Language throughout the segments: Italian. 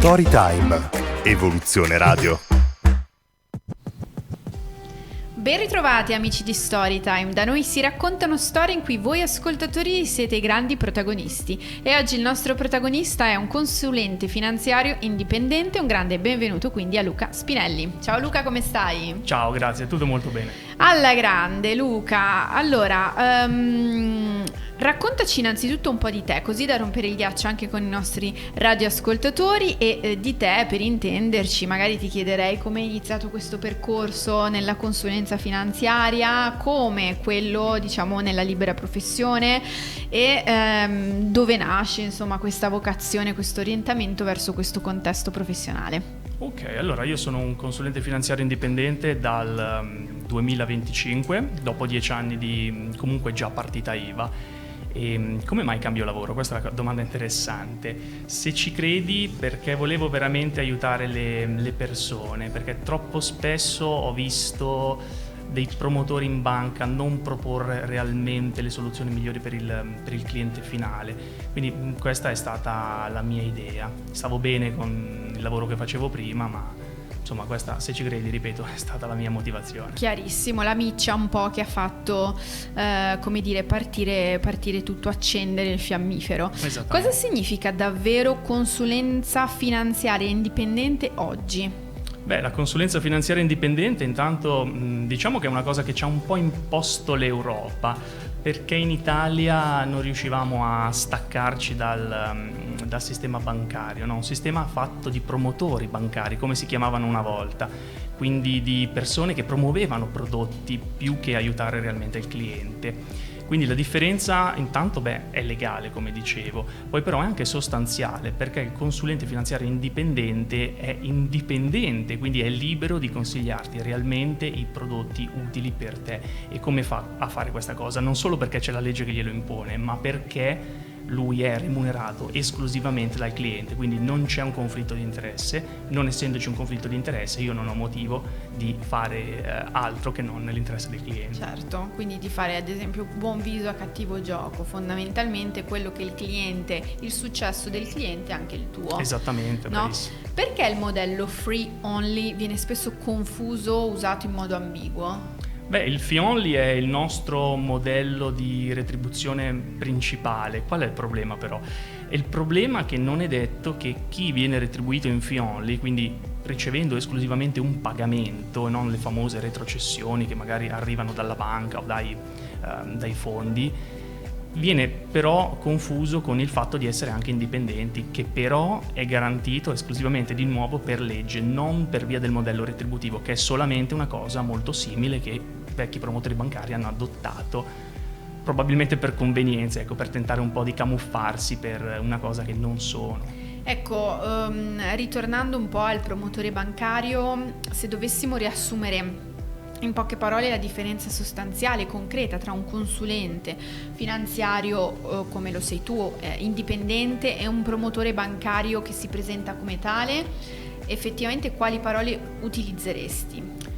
Storytime. Evoluzione Radio. Ben ritrovati amici di Storytime, da noi si raccontano storie in cui voi ascoltatori siete i grandi protagonisti e oggi il nostro protagonista è un consulente finanziario indipendente. Un grande benvenuto quindi a Luca Spinelli. Ciao Luca, come stai? Ciao, grazie, tutto molto bene. Alla grande Luca, allora raccontaci innanzitutto un po' di te, così da rompere il ghiaccio anche con i nostri radioascoltatori e di te, per intenderci. Magari ti chiederei come hai iniziato questo percorso nella consulenza finanziaria, come quello diciamo nella libera professione e dove nasce insomma questa vocazione, questo orientamento verso questo contesto professionale. Ok, allora io sono un consulente finanziario indipendente dal 2025, dopo 10 anni di comunque già partita IVA. E come mai cambio lavoro? Questa è una domanda interessante. Se ci credi, perché volevo veramente aiutare le persone, perché troppo spesso ho visto dei promotori in banca non proporre realmente le soluzioni migliori per il cliente finale. Quindi questa è stata la mia idea. Stavo bene con il lavoro che facevo prima, ma insomma questa, se ci credi, ripeto, è stata la mia motivazione. Chiarissimo, la miccia un po' che ha fatto, come dire, partire tutto, accendere il fiammifero. Cosa significa davvero consulenza finanziaria indipendente oggi? Beh, la consulenza finanziaria indipendente intanto diciamo che è una cosa che ci ha un po' imposto l'Europa, perché in Italia non riuscivamo a staccarci dal sistema bancario, no? Un sistema fatto di promotori bancari, come si chiamavano una volta, quindi di persone che promuovevano prodotti più che aiutare realmente il cliente. Quindi la differenza intanto è legale, come dicevo, poi però è anche sostanziale, perché il consulente finanziario indipendente è indipendente, quindi è libero di consigliarti realmente i prodotti utili per te. E come fa a fare questa cosa? Non solo perché c'è la legge che glielo impone, ma perché lui è remunerato esclusivamente dal cliente, quindi non c'è un conflitto di interesse. Non essendoci un conflitto di interesse, io non ho motivo di fare altro che non nell'interesse del cliente. Certo, quindi di fare ad esempio buon viso a cattivo gioco, fondamentalmente quello che il cliente, il successo del cliente è anche il tuo. Esattamente, no? Bravissimo. Perché il modello free only viene spesso confuso, usato in modo ambiguo? Il fee only è il nostro modello di retribuzione principale. Qual è il problema però? È il problema che non è detto che chi viene retribuito in fee only, quindi ricevendo esclusivamente un pagamento e non le famose retrocessioni che magari arrivano dalla banca o dai fondi, viene però confuso con il fatto di essere anche indipendenti, che però è garantito esclusivamente di nuovo per legge, non per via del modello retributivo, che è solamente una cosa molto simile che vecchi promotori bancari hanno adottato, probabilmente per convenienza, per tentare un po' di camuffarsi per una cosa che non sono. Ecco, ritornando un po' al promotore bancario, se dovessimo riassumere in poche parole la differenza sostanziale, concreta tra un consulente finanziario come lo sei tu, indipendente, e un promotore bancario che si presenta come tale, effettivamente quali parole utilizzeresti?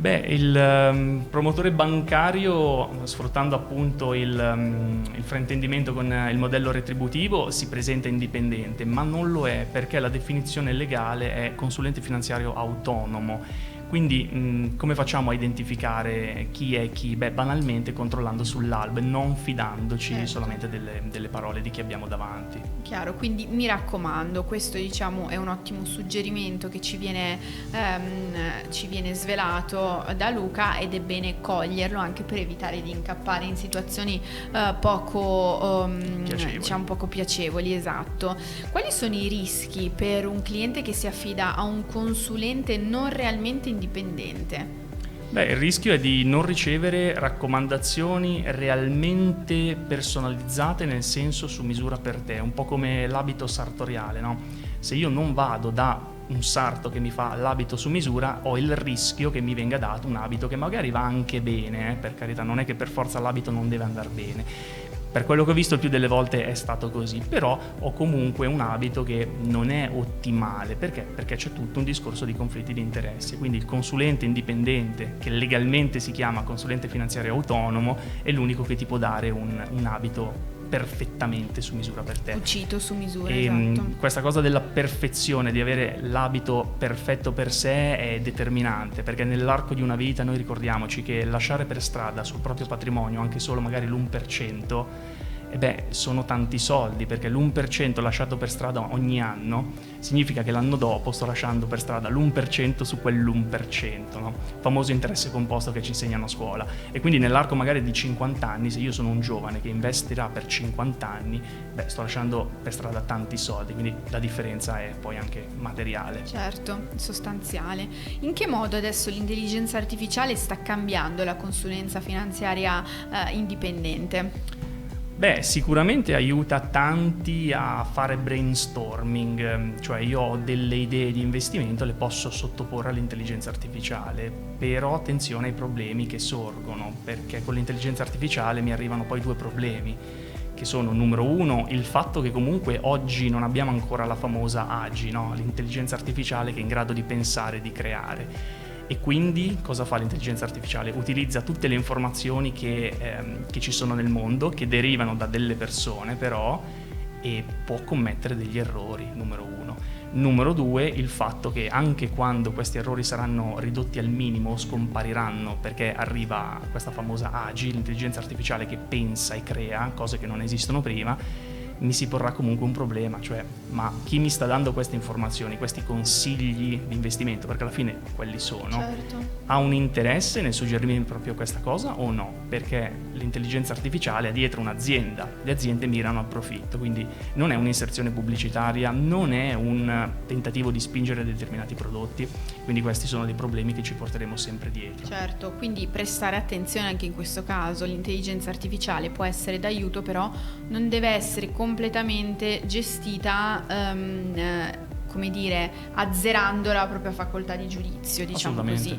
Il promotore bancario, sfruttando appunto il fraintendimento con il modello retributivo, si presenta indipendente, ma non lo è, perché la definizione legale è consulente finanziario autonomo. Quindi come facciamo a identificare chi è chi? Banalmente controllando sull'albo, non fidandoci solamente delle parole di chi abbiamo davanti. Chiaro, quindi mi raccomando, questo diciamo è un ottimo suggerimento che ci viene svelato da Luca, ed è bene coglierlo anche per evitare di incappare in situazioni poco piacevoli, esatto. Quali sono i rischi per un cliente che si affida a un consulente non realmente indipendente? Il rischio è di non ricevere raccomandazioni realmente personalizzate, nel senso su misura per te, un po' come l'abito sartoriale, no? Se io non vado da un sarto che mi fa l'abito su misura, ho il rischio che mi venga dato un abito che magari va anche bene, per carità, non è che per forza l'abito non deve andare bene. Per quello che ho visto il più delle volte è stato così, però ho comunque un abito che non è ottimale. Perché? Perché c'è tutto un discorso di conflitti di interesse. Quindi il consulente indipendente, che legalmente si chiama consulente finanziario autonomo, è l'unico che ti può dare un abito perfettamente su misura per te. Cucito su misura, E esatto. questa cosa della perfezione, di avere l'abito perfetto per sé, è determinante, perché nell'arco di una vita noi ricordiamoci che lasciare per strada sul proprio patrimonio anche solo magari l'1%, sono tanti soldi, perché l'1% lasciato per strada ogni anno significa che l'anno dopo sto lasciando per strada l'1% su quell'1%, no? Famoso interesse composto che ci insegnano a scuola. E quindi nell'arco magari di 50 anni, se io sono un giovane che investirà per 50 anni, sto lasciando per strada tanti soldi, quindi la differenza è poi anche materiale. Certo, sostanziale. In che modo adesso l'intelligenza artificiale sta cambiando la consulenza finanziaria indipendente? Sicuramente aiuta tanti a fare brainstorming, cioè io ho delle idee di investimento, le posso sottoporre all'intelligenza artificiale, però attenzione ai problemi che sorgono, perché con l'intelligenza artificiale mi arrivano poi due problemi, che sono: numero uno, il fatto che comunque oggi non abbiamo ancora la famosa AGI, no? L'intelligenza artificiale che è in grado di pensare e di creare. E quindi cosa fa l'intelligenza artificiale? Utilizza tutte le informazioni che ci sono nel mondo, che derivano da delle persone però, e può commettere degli errori, numero uno. Numero due, il fatto che anche quando questi errori saranno ridotti al minimo o scompariranno, perché arriva questa famosa AGI, l'intelligenza artificiale che pensa e crea cose che non esistono prima, mi si porrà comunque un problema, cioè ma chi mi sta dando queste informazioni, questi consigli di investimento, perché alla fine quelli sono, Certo. ha un interesse nel suggerirmi proprio questa cosa o no? Perché l'intelligenza artificiale ha dietro un'azienda, le aziende mirano al profitto, quindi non è un'inserzione pubblicitaria, non è un tentativo di spingere determinati prodotti, quindi questi sono dei problemi che ci porteremo sempre dietro. Certo, quindi prestare attenzione anche in questo caso. L'intelligenza artificiale può essere d'aiuto, però non deve essere completamente gestita, come dire, azzerando la propria facoltà di giudizio, diciamo così.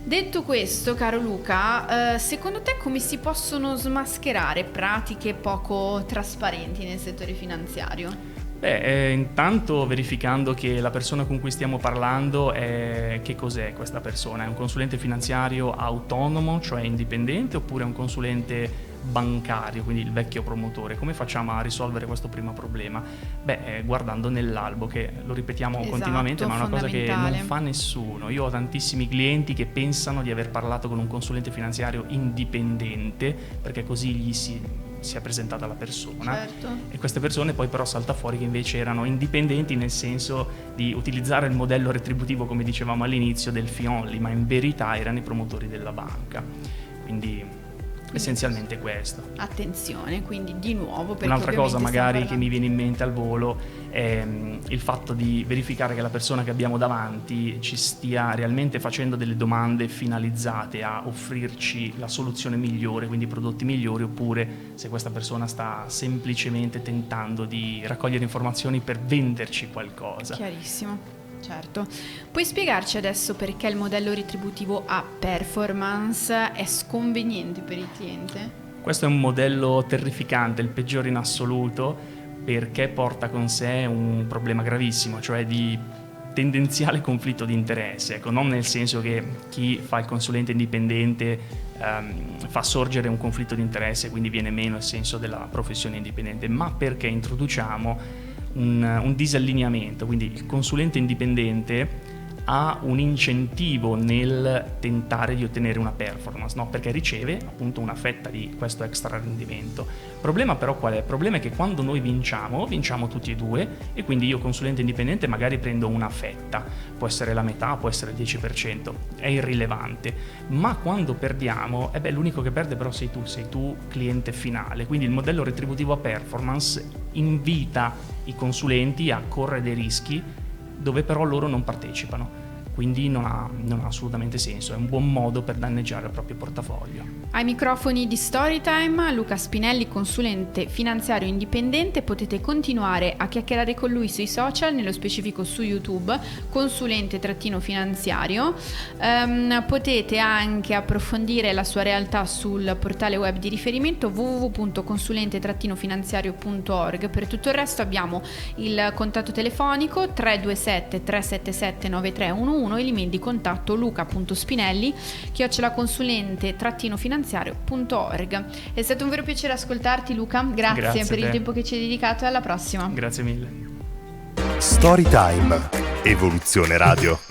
Detto questo, caro Luca, secondo te come si possono smascherare pratiche poco trasparenti nel settore finanziario? Intanto verificando che la persona con cui stiamo parlando che cos'è questa persona? È un consulente finanziario autonomo, cioè indipendente, oppure è un consulente bancario, quindi il vecchio promotore? Come facciamo a risolvere questo primo problema? Guardando nell'albo, che lo ripetiamo continuamente, ma è una cosa che non fa nessuno. Io ho tantissimi clienti che pensano di aver parlato con un consulente finanziario indipendente, perché così gli si è presentata la persona, certo. E queste persone poi però salta fuori che invece erano indipendenti, nel senso di utilizzare il modello retributivo, come dicevamo all'inizio, del fee only, ma in verità erano i promotori della banca. Quindi essenzialmente questo. Attenzione, quindi di nuovo, perché un'altra cosa magari che mi parlando... viene in mente al volo è il fatto di verificare che la persona che abbiamo davanti ci stia realmente facendo delle domande finalizzate a offrirci la soluzione migliore, quindi prodotti migliori, oppure se questa persona sta semplicemente tentando di raccogliere informazioni per venderci qualcosa. Chiarissimo. Certo. Puoi spiegarci adesso perché il modello retributivo a performance è sconveniente per il cliente? Questo è un modello terrificante, il peggiore in assoluto, perché porta con sé un problema gravissimo, cioè di tendenziale conflitto di interesse. Ecco, non nel senso che chi fa il consulente indipendente fa sorgere un conflitto di interesse, quindi viene meno il senso della professione indipendente, ma perché introduciamo un disallineamento, quindi il consulente indipendente ha un incentivo nel tentare di ottenere una performance, no? Perché riceve appunto una fetta di questo extra rendimento. Il problema però qual è? Il problema è che quando noi vinciamo tutti e due, e quindi io consulente indipendente magari prendo una fetta, può essere la metà, può essere il 10%, è irrilevante, ma quando perdiamo, l'unico che perde però sei tu cliente finale, quindi il modello retributivo a performance invita i consulenti a correre dei rischi dove però loro non partecipano, quindi non ha assolutamente senso, è un buon modo per danneggiare il proprio portafoglio. Ai microfoni di Storytime, Luca Spinelli, consulente finanziario indipendente. Potete continuare a chiacchierare con lui sui social, nello specifico su YouTube, consulente-finanziario. Potete anche approfondire la sua realtà sul portale web di riferimento www.consulente-finanziario.org. Per tutto il resto abbiamo il contatto telefonico 327 377 9311 e l'email di contatto luca.spinelli@consulente-finanziario.org. sistemafinanziario.org. È stato un vero piacere ascoltarti, Luca. Grazie per il tempo che ci hai dedicato e alla prossima. Grazie mille. Storytime. Evoluzione Radio.